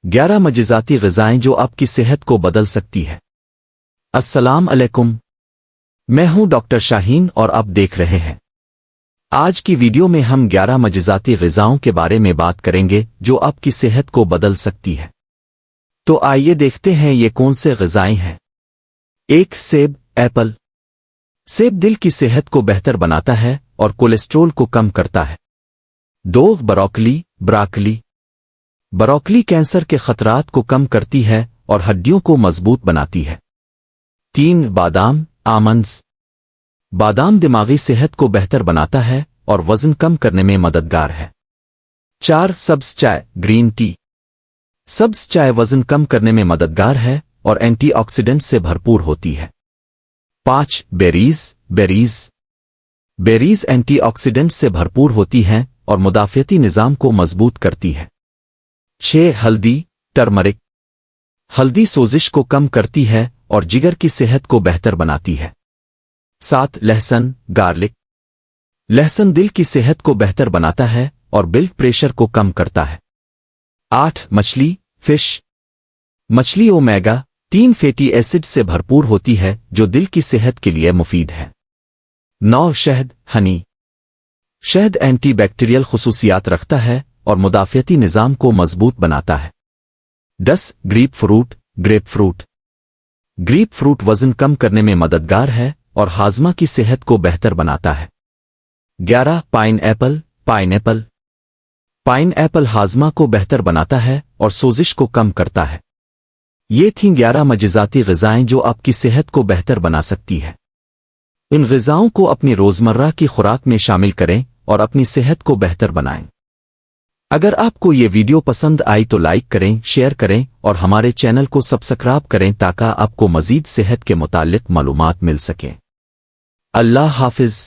11 مجزاتی غذائیں جو آپ کی صحت کو بدل سکتی ہے۔ السلام علیکم، میں ہوں ڈاکٹر شاہین اور آپ دیکھ رہے ہیں۔ آج کی ویڈیو میں ہم 11 مجزاتی غذاؤں کے بارے میں بات کریں گے جو آپ کی صحت کو بدل سکتی ہے۔ تو آئیے دیکھتے ہیں یہ کون سے غذائیں ہیں۔ 1 سیب ایپل۔ سیب دل کی صحت کو بہتر بناتا ہے اور کولیسٹرول کو کم کرتا ہے۔ 2 براکلی۔ براکلی کینسر کے خطرات کو کم کرتی ہے اور ہڈیوں کو مضبوط بناتی ہے۔ 3 بادام آمنڈز۔ بادام دماغی صحت کو بہتر بناتا ہے اور وزن کم کرنے میں مددگار ہے۔ 4 سبز چائے گرین ٹی۔ سبز چائے وزن کم کرنے میں مددگار ہے اور اینٹی آکسیڈنٹ سے بھرپور ہوتی ہے۔ 5 بیریز۔ بیریز اینٹی آکسیڈنٹ سے بھرپور ہوتی ہیں اور مدافعتی نظام کو مضبوط کرتی ہے۔ 6 ہلدی ٹرمرک۔ ہلدی سوزش کو کم کرتی ہے اور جگر کی صحت کو بہتر بناتی ہے۔ 7 لہسن گارلک۔ لہسن دل کی صحت کو بہتر بناتا ہے اور بلڈ پریشر کو کم کرتا ہے۔ 8 مچھلی فش۔ مچھلی اومیگا 3 فیٹی ایسڈ سے بھرپور ہوتی ہے جو دل کی صحت کے لیے مفید ہے۔ 9 شہد ہنی۔ شہد اینٹی بیکٹیریل خصوصیات رکھتا ہے اور مدافعتی نظام کو مضبوط بناتا ہے۔ 10 گریپ فروٹ۔ گریپ فروٹ وزن کم کرنے میں مددگار ہے اور ہاضمہ کی صحت کو بہتر بناتا ہے۔ 11 پائن ایپل۔ پائن ایپل ہاضمہ کو بہتر بناتا ہے اور سوزش کو کم کرتا ہے۔ یہ تھیں 11 مجزاتی غذائیں جو آپ کی صحت کو بہتر بنا سکتی ہے۔ ان غذاؤں کو اپنی روزمرہ کی خوراک میں شامل کریں اور اپنی صحت کو بہتر بنائیں۔ اگر آپ کو یہ ویڈیو پسند آئی تو لائک کریں، شیئر کریں اور ہمارے چینل کو سبسکرائب کریں تاکہ آپ کو مزید صحت کے متعلق معلومات مل سکیں۔ اللہ حافظ۔